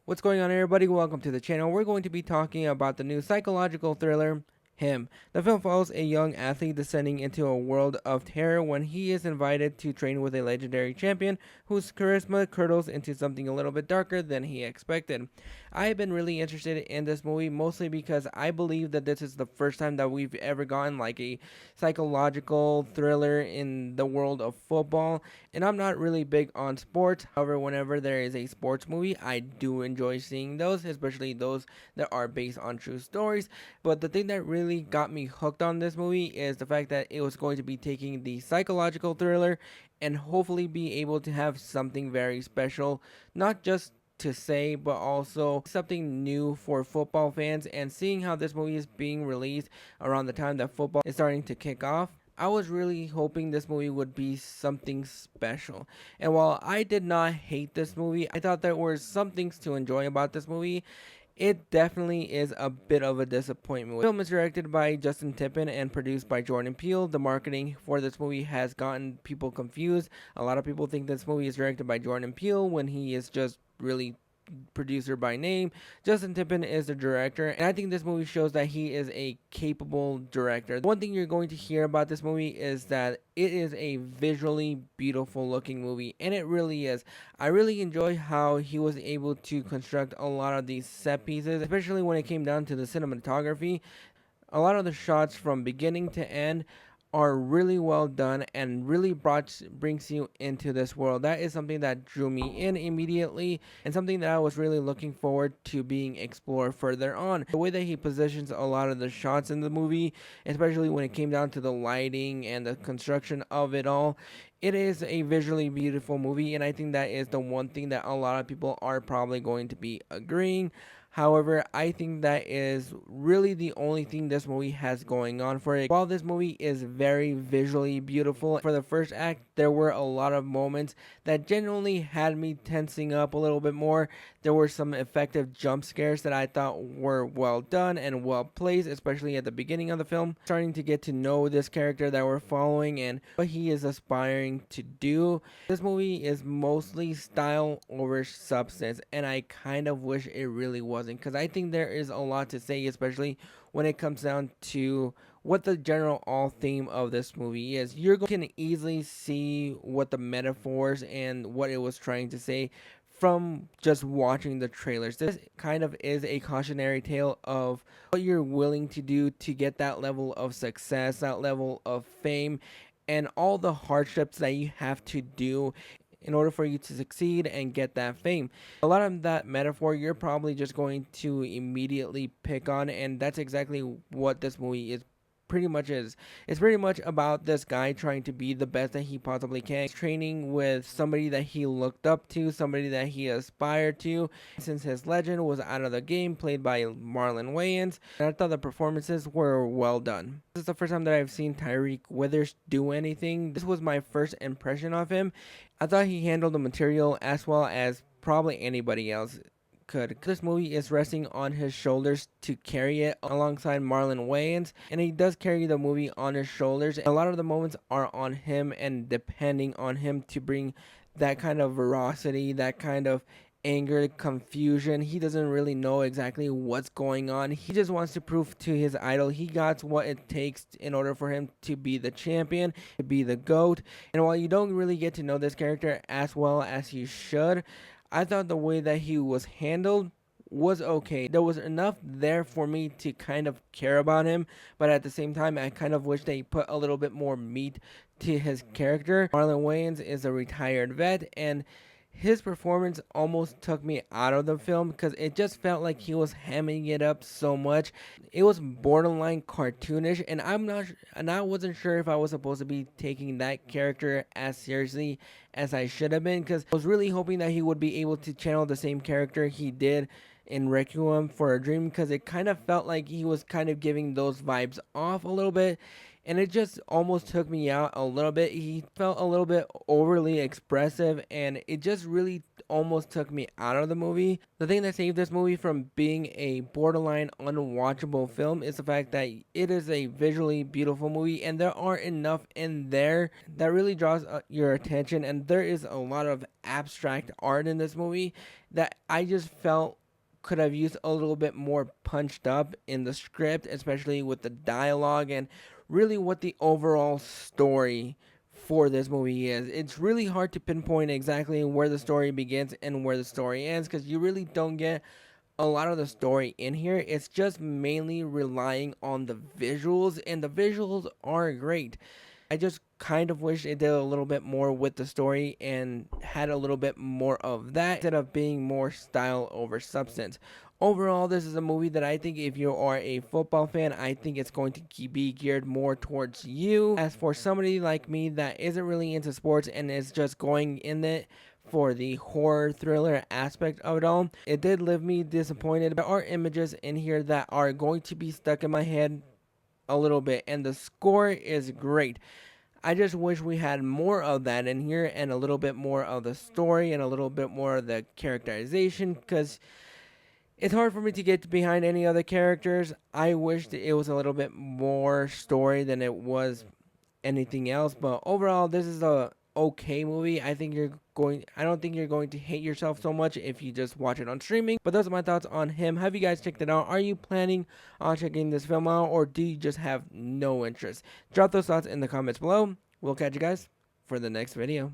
What's going on, everybody? Welcome to the channel. We're going to be talking about the new psychological thriller, Him. The film follows a young athlete descending into a world of terror when he is invited to train with a legendary champion whose charisma curdles into something a little bit darker than he expected. I have been really interested in this movie mostly because I believe that this is the first time that we've ever gotten like a psychological thriller in the world of football, and I'm not really big on sports. However, whenever there is a sports movie, I do enjoy seeing those, especially those that are based on true stories. But the thing that really got me hooked on this movie is the fact that it was going to be taking the psychological thriller and hopefully be able to have something very special, not just to say, but also something new for football fans. And seeing how this movie is being released around the time that football is starting to kick off, I was really hoping this movie would be something special. And while I did not hate this movie, I thought there were some things to enjoy about this movie. It definitely is a bit of a disappointment. The film is directed by Justin Tippin and produced by Jordan Peele. The marketing for this movie has gotten people confused. A lot of people think this movie is directed by Jordan Peele when he is just really producer by name. Justin Tippin is the director, and I think this movie shows that he is a capable director. One thing you're going to hear about this movie is that it is a visually beautiful looking movie, and it really is. I really enjoy how he was able to construct a lot of these set pieces, especially when it came down to the cinematography. A lot of the shots from beginning to end are really well done and really brings you into this world. That is something that drew me in immediately and something that I was really looking forward to being explored further on. The way that he positions a lot of the shots in the movie, especially when it came down to the lighting and the construction of it all, it is a visually beautiful movie, and I think that is the one thing that a lot of people are probably going to be agreeing. However, I think that is really the only thing this movie has going on for it. While this movie is very visually beautiful, for the first act, there were a lot of moments that genuinely had me tensing up a little bit more. There were some effective jump scares that I thought were well done and well placed, especially at the beginning of the film. Starting to get to know this character that we're following and what he is aspiring to do. This movie is mostly style over substance, and I kind of wish it really wasn't, because I think there is a lot to say, especially when it comes down to what the general all theme of this movie is. You can easily see what the metaphors and what it was trying to say from just watching the trailers. This kind of is a cautionary tale of what you're willing to do to get that level of success, that level of fame, and all the hardships that you have to do in order for you to succeed and get that fame. A lot of that metaphor you're probably just going to immediately pick on, and that's exactly what this movie is pretty much is. It's pretty much about this guy trying to be the best that he possibly can. He's training with somebody that he looked up to, somebody that he aspired to, since his legend was out of the game, played by Marlon Wayans. And I thought the performances were well done. This is the first time that I've seen Tyreek Withers do anything. This was my first impression of him. I thought he handled the material as well as probably anybody else could. This movie is resting on his shoulders to carry it alongside Marlon Wayans, and he does carry the movie on his shoulders. A lot of the moments are on him and depending on him to bring that kind of veracity, that kind of anger, confusion. He doesn't really know exactly what's going on. He just wants to prove to his idol he got what it takes in order for him to be the champion, to be the GOAT. And while you don't really get to know this character as well as you should, I thought the way that he was handled was okay. There was enough there for me to kind of care about him, but at the same time, I kind of wish they put a little bit more meat to his character. Marlon Wayans is a retired vet, and his performance almost took me out of the film because it just felt like he was hamming it up so much. It was borderline cartoonish, and I wasn't sure if I was supposed to be taking that character as seriously as I should have been, because I was really hoping that he would be able to channel the same character he did in Requiem for a Dream, because it kind of felt like he was kind of giving those vibes off a little bit, and it just almost took me out a little bit. He felt a little bit overly expressive, and it just really almost took me out of the movie. The thing that saved this movie from being a borderline unwatchable film is the fact that it is a visually beautiful movie, and there are enough in there that really draws your attention, and there is a lot of abstract art in this movie that I just felt could have used a little bit more punched up in the script, especially with the dialogue and really what the overall story for this movie is. It's really hard to pinpoint exactly where the story begins and where the story ends, because you really don't get a lot of the story in here. It's just mainly relying on the visuals, and the visuals are great. I just kind of wish it did a little bit more with the story and had a little bit more of that instead of being more style over substance. Overall, this is a movie that I think if you are a football fan, I think it's going to be geared more towards you. As for somebody like me that isn't really into sports and is just going in it for the horror thriller aspect of it all, it did leave me disappointed. There are images in here that are going to be stuck in my head a little bit, and the score is great. I just wish we had more of that in here and a little bit more of the story and a little bit more of the characterization, because it's hard for me to get behind any other characters. I wish that it was a little bit more story than it was anything else, but overall this is a okay movie. I don't think you're going to hate yourself so much if you just watch it on streaming. But those are my thoughts on him. Have you guys checked it out? Are you planning on checking this film out, or do you just have no interest? Drop those thoughts in the comments below. We'll catch you guys for the next video.